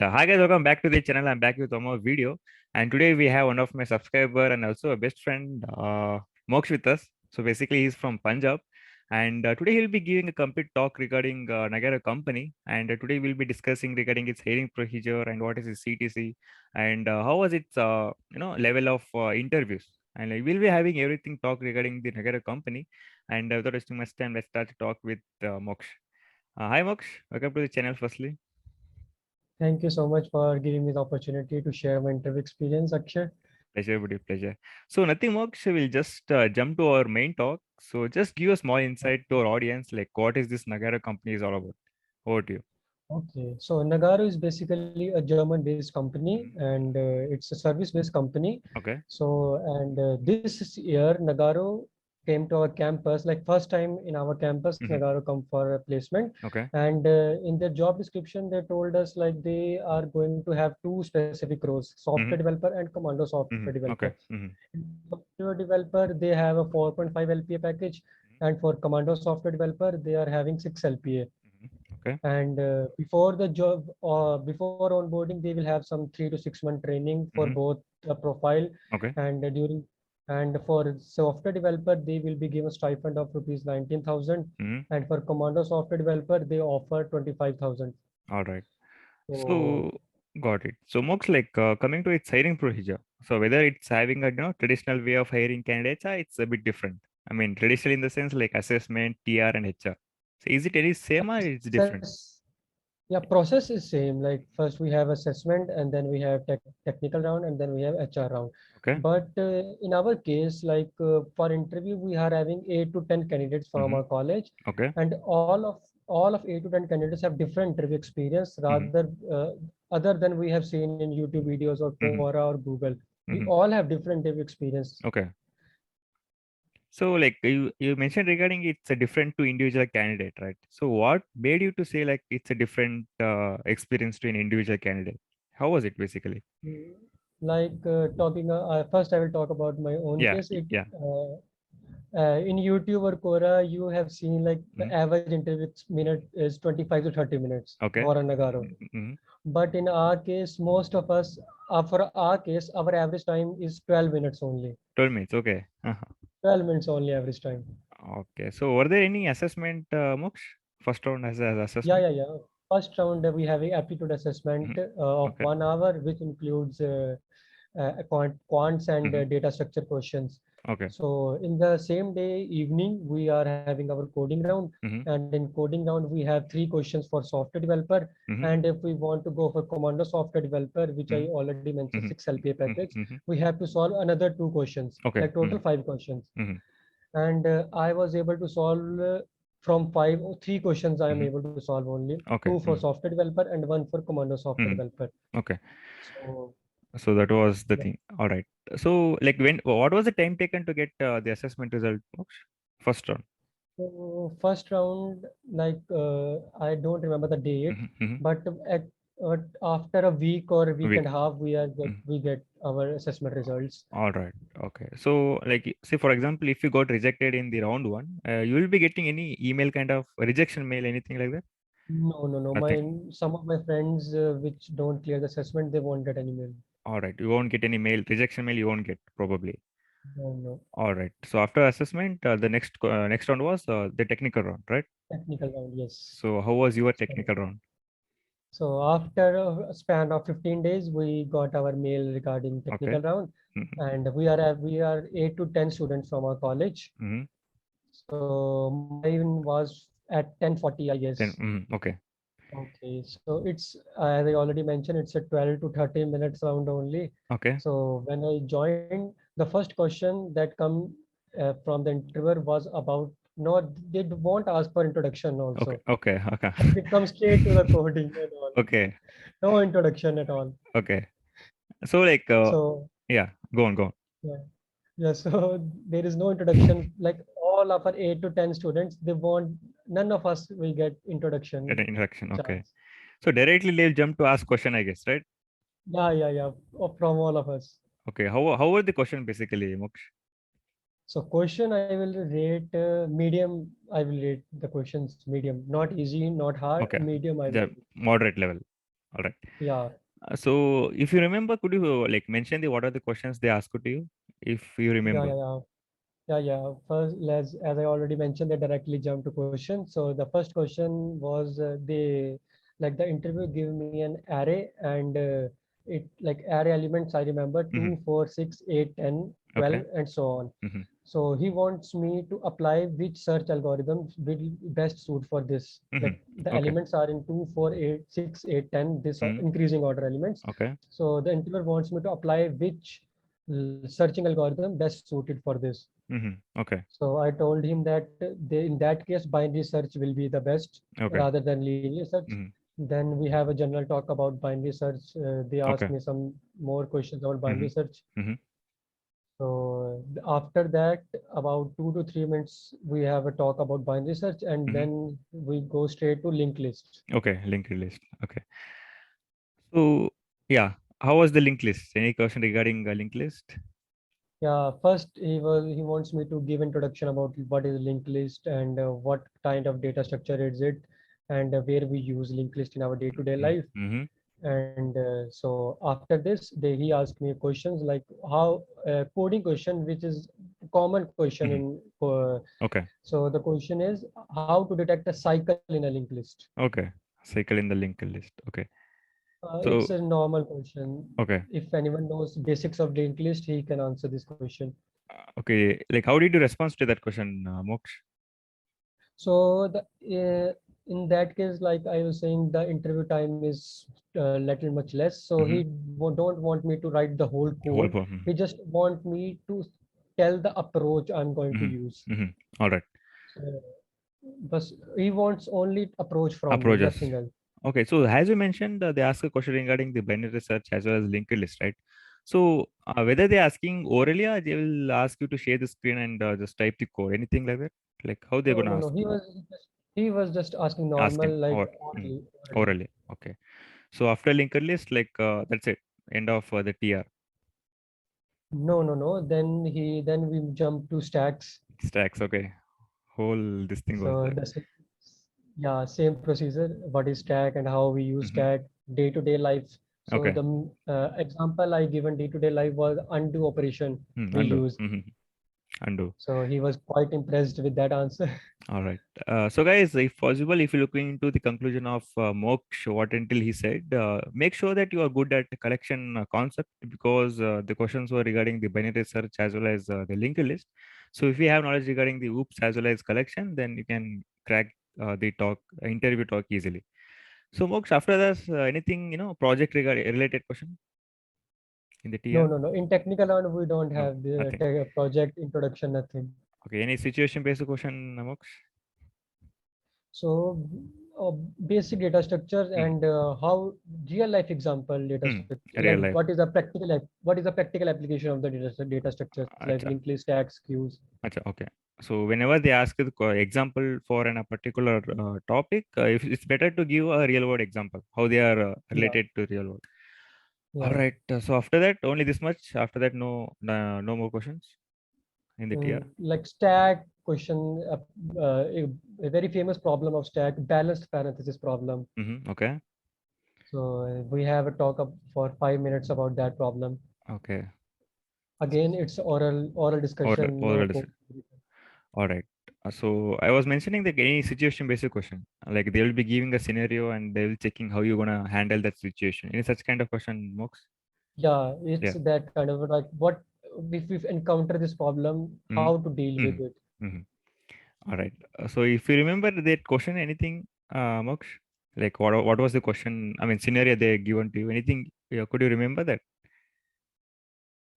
Hi guys, welcome back to the channel. I'm back with one more video, and today we have one of my subscriber and also a best friend, MOKSH with us. So basically, he's from Punjab, and today he'll be giving a complete talk regarding NAGARRO company. And today we'll be discussing regarding its hiring procedure and what is its CTC, and how was its level of interviews. And we'll be having everything talk regarding the NAGARRO company. And without wasting much time, let's start to talk with MOKSH. Hi MOKSH, welcome to the channel. Firstly. Thank you so much for giving me the opportunity to share my interview experience, Akshay. Pleasure, buddy, pleasure. So nothing much. We'll just jump to our main talk. So just give a small insight to our audience, like what is this NAGARRO company is all about. Over to you. Okay, so NAGARRO is basically a German-based company, Mhm. and it's a service-based company. Okay. So, and this year NAGARRO came to our campus, like first time in our campus, Hmm. NAGARRO come for a placement. Okay. And in their job description, they told us like they are going to have two specific roles: software Hmm. developer and commando software Hmm. developer. Okay. Hmm. Software developer, they have a 4.5 LPA package, and for commando software developer, they are having 6 LPA. Okay. And before the job, before onboarding, they will have some 3 to 6 month training for Hmm. both the profile Okay. and during. And for software developer, they will be given stipend of rupees 19,000, Hmm. and for commando software developer, they offer 25,000. All right. So So got it. So Mox, like coming to its hiring procedure. So whether it's having a traditional way of hiring candidates, or it's a bit different. I mean, traditional in the sense like assessment, TR, and HR. So is it any same or it's different? process, yeah, process is same. Like first we have assessment, and then we have technical round, and then we have HR round. Okay. But in our case, like for interview, we are having 8 to 10 candidates from Mm-hmm. our college, Okay. and all of 8 to 10 candidates have different interview experience Mm-hmm. rather other than we have seen in YouTube videos or Mm-hmm. Quora or Google. We Mm-hmm. all have different interview experience. Okay. So like you mentioned regarding it's a different to individual candidate, right? So what made you to say like it's a different experience to an individual candidate? How was it basically? Mm, Like talking, first I will talk about my own Yeah. case. Yeah. In YouTube or Quora, you have seen like the Mm-hmm. average interview minute is 25 to 30 minutes Okay. for a Nagaro. Mm-hmm. But in our case, most of us, for our case, our average time is 12 minutes only. 12 minutes. Okay. Uh-huh. 12 minutes only average time. Okay. So were there any assessment, Moksh? First round as Yeah, assessment? yeah, yeah. First round, we have a aptitude assessment Mm-hmm. of Okay. 1 hour, which includes quants and Mm-hmm. data structure questions. Okay. So in the same day evening, we are having our coding round, Mm-hmm. and in coding round we have 3 questions for software developer. Mm-hmm. And if we want to go for commando software developer, which I already mentioned, Mm-hmm. 6 LPA package, Mm-hmm. we have to solve another 2 questions, Okay. like total 5 questions. Mm-hmm. And I was able to solve from 3 questions. I am Mm-hmm. able to solve only two Okay. for software developer and one for commando software Mm-hmm. developer. Okay. So So that was the yeah. thing. All right. So like what was the time taken to get the assessment result? Moksh? First round. So first round, like I don't remember the date, Mm-hmm. Mm-hmm. but after a week or a A week week. and a half, Mhm. we get our assessment results. All right. Okay. So like say for example, if you got rejected in the round one, you will be getting any email kind of rejection mail, anything like that? No, no, no. Nothing. Some of my friends which don't clear the assessment, they won't get any mail. All right. You won't get any mail, rejection mail. You won't get probably. No, no. All right. So after assessment, the next round was the technical round, right? Technical round, yes. So how was your So technical round? so after a span of 15 days, we got our mail regarding Okay. technical round, Mm-hmm. and we are 8 to 10 students from our college. Mm-hmm. So mine was at 10:40, I Then guess. okay. Okay, so it's as I already mentioned, it's a 12 to 13 minutes round only. Okay. So when I joined, the first question that come from the interviewer was about no, they won't ask for introduction Okay. also. Okay. Okay. They come straight to the coding and all. Okay. No introduction at all. Okay. So like So yeah, go on, go on. yeah, yeah. So there is no introduction. Like all of our 8 to 10 students, they won't. None of us will get Get introduction an introduction. Okay. chance. So directly they'll jump to ask question, I guess, right? Yeah, yeah, yeah. From all of us. Okay. How were the question basically, Moksh? So question I will rate medium. I will rate the questions medium, not easy, not hard. Okay. Medium I will The rate. moderate level. All right. Yeah, So if you remember, could you like mention the what are the questions they asked to you, if you yeah, remember? yeah, yeah. Yeah. First, as I already mentioned, they directly jump to question. So the first question was they like the interview give me an array and it like array elements I remember Mm-hmm. 2, 4, 6, 8, 10, Okay. 12, and so on. Mm-hmm. So he wants me to apply which search algorithm will best suit for this. Mm-hmm. Like the Okay. elements are in 2, 4, 8, 6, 8, 10. This are Mm. increasing order elements. Okay. So the interviewer wants me to apply which searching algorithm best suited for this. Mm-hmm. Okay. So I told him that in that case, binary search will be the best Okay. rather than linear search. Mm-hmm. Then we have a general talk about binary search. They asked Okay. me some more questions about Mm-hmm. binary search. Mm-hmm. So after that, about 2 to 3 minutes, we have a talk about binary search, and Mm-hmm. then we go straight to linked list. Okay. Linked list. Okay. So yeah, how was the linked list? Any question regarding linked list? Yeah, first he wants me to give introduction about what is linked list and what kind of data structure is it, and where we use linked list in our day-to-day life. Mm-hmm. And so after this, he asked me questions like how coding question, which is common question Mm-hmm. in. Okay. So the question is how to detect a cycle in a linked list. Okay. Cycle in the linked list. Okay. It's So a normal question. okay. If anyone knows basics of linked list, he can answer this question. Okay. Like, how did you respond to that question, Moksh? So in that case, like I was saying, the interview time is little much less. So he Mm-hmm. don't want me to write the whole Whole code. poem. He just want me to tell the approach I'm going to use. Mm-hmm. Mm-hmm. All right. So, but he wants only approach from me, Approaches. nothing else. Okay. So as you mentioned, they ask a question regarding the binary research as well as linked list, right? So whether they're asking orally or they will ask you to share the screen and just type the code, anything like that? Like how they're No, gonna no, no. ask? He was just asking normal, Asking like or orally. orally. Okay. So after linked list, like that's it. End of the TR No, no, no. Then we jump to stacks. stacks. Okay. Whole this thing was So there. yeah, same procedure. What is stack and how we use Mm-hmm. stack day-to-day life. So Okay. the example I given day-to-day life was undo operation we Undo. use. Mm-hmm. Undo. So he was quite impressed with that answer. All right. So, guys, if possible, if you're looking into the conclusion of Moksh, what until he said, make sure that you are good at the collection concept because the questions were regarding the binary search as well as the linked list. So, if you have knowledge regarding the OOPS as well as collection, then you can crack the talk interview talk easily. So, Moksh, after this, anything project regarding related question in the No, TR? no, no. In technical round, we don't No, have the nothing. project introduction, nothing. Okay, any situation based question, Moksh? So uh, basic data structures Hmm. and how real life example data Hmm. structure, like Real life. what is a practical application of the data structures like Acha. linked list, stacks, queues. Acha, okay. So whenever they ask the example for a particular topic, if it's better to give a real world example, how they are Yeah, related to real world. All yeah. right. So after that, only this much. After that, no more questions in the TR. Like stack question, a very famous problem of stack, balanced parenthesis problem. Mm-hmm. Okay. So we have a talk up for 5 minutes about that problem. Okay. Again, it's oral discussion, Oral no code. decision. All right. So I was mentioning that any situation based question, like they will be giving a scenario and they will checking how you're gonna handle that situation. Any such kind of question, Mox? Yeah, it's Yeah. that kind of like what if we encounter this problem, how to deal with it. Mm-hmm. Mm-hmm. All right. So if you remember that question, anything, Moksh? Like what was the question? I mean, scenario they given to you. Anything? Yeah, could you remember that?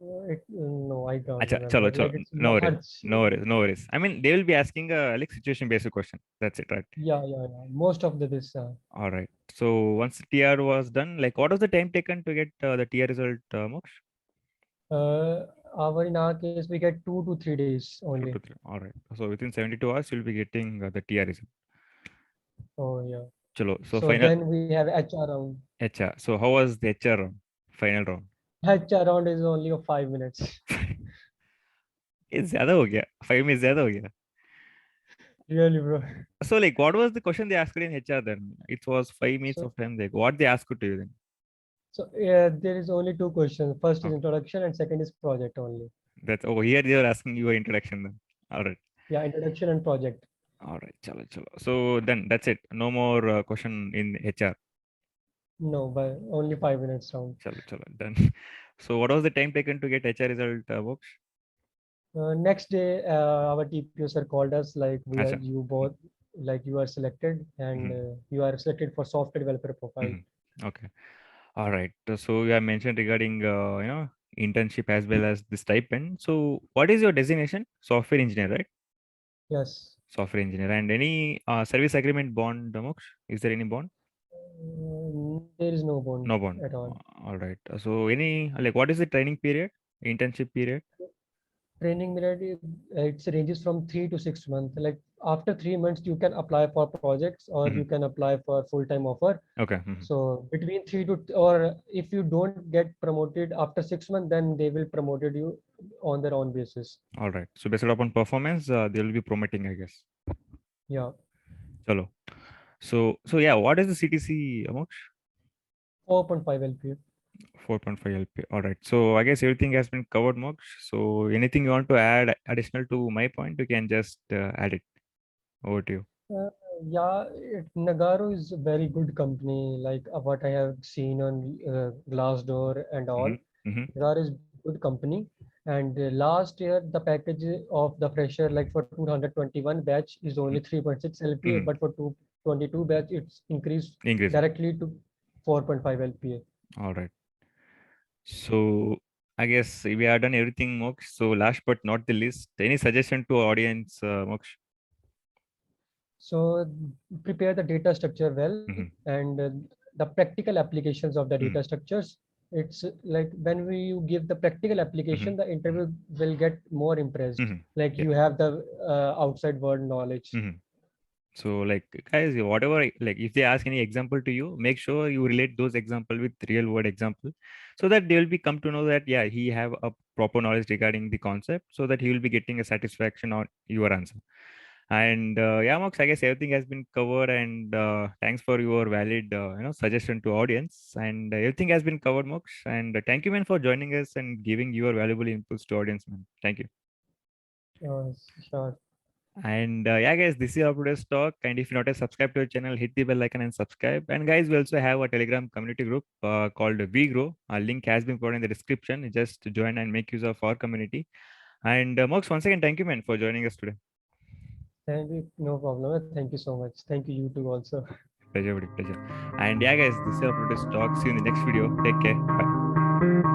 No, I can't Acha, chalo, remember. chalo. Like it's No worries. large. No worries. No worries. I mean, they will be asking a like situation based question. That's it, right? Yeah, yeah, yeah. Most of the this. All right. So once the TR was done, like what was the time taken to get the TR result, Moksh? Uh, in our case, we get 2 to 3 days Two only. to three. All right. So within 72 hours, you'll be getting the TR result. Oh yeah. Chalo. So So final then we have HR round. HR. So how was the HR round? Final round? HR round is only of 5 minutes. ये ज्यादा हो गया 5 में ज्यादा हो गया Really, bro. So like, what was the question they asked in HR then? It was 5 minutes So, of time. Like, what they asked to you then? so yeah, there is only two questions. First is Okay, introduction, and second is project only. that's over here. They were asking you an introduction then. All right, Yeah, introduction and project. all right, chalo, chalo. So then that's it. No more question in HR. No, but only 5 minutes round. Chalo, chalo, done. So what was the time taken to get HR result, Moksha? Next day, our TPO sir called us like we are Acha. you both like you are selected and Mm-hmm. you are selected for software developer profile. Mm-hmm. Okay. All right. So you have mentioned regarding internship as well as the stipend. So what is your designation? Software engineer, right? Yes. Software engineer. And any service agreement bond, Moksh? Is there any bond? There is no bond No bond. at all. All right. So any like what is the training period? Internship period? Training period, it ranges from 3 to 6 months. Like after 3 months, you can apply for projects or you Mm-hmm. can apply for full-time offer. Okay. Mm-hmm. So between or if you don't get promoted after 6 months, then they will promoted you on their own basis. All right. So based upon performance, they will be promoting, I guess. Yeah, Chalo. So yeah, what is the CTC, Moksh? 4.5 LPA. 4.5 LP. All right. So I guess everything has been covered, Moksh. So anything you want to add additional to my point, you can just add it. Over to you. Uh, yeah, Nagarro is a very good company. Like what I have seen on Glassdoor and all. Mm-hmm. Mm-hmm. Nagarro is good company. And last year, the package of the fresher, like for 221 batch, is only 3.6 LPA, Mm-hmm. but for 222 batch, it's increased Increase. directly to 4.5 LPA. All right. So I guess we have done everything, Moksh. So last but not the least, any suggestion to audience, Moksh? So prepare the data structure well Mm-hmm. and the practical applications of the data Mm-hmm. structures. It's like when you give the practical Mm-hmm. application, the interview will get more impressed. Mm-hmm. Like Yeah. you have the outside world knowledge. Mm-hmm. So like guys, whatever like if they ask any example to you, make sure you relate those example with real world example, so that they will be come to know that yeah he have a proper knowledge regarding the concept, so that he will be getting a satisfaction on your answer. And yeah, Mox, I guess everything has been covered, and thanks for your valid suggestion to audience, and everything has been covered, Mox. And thank you, man, for joining us and giving your valuable inputs to audience, man. Thank you. Sure. And yeah, guys, this is our today's talk. And if you're not a subscribe to our channel, hit the bell icon and subscribe. And guys, we also have a Telegram community group called We Grow. Our link has been put in the description. Just join and make use of our community. And Mox, once again, thank you, man, for joining us today. Thank you. No problem. Thank you so much. Thank you, you too also. Pleasure, buddy, pleasure. And yeah, guys, this is our today's talk. See you in the next video. Take care. Bye.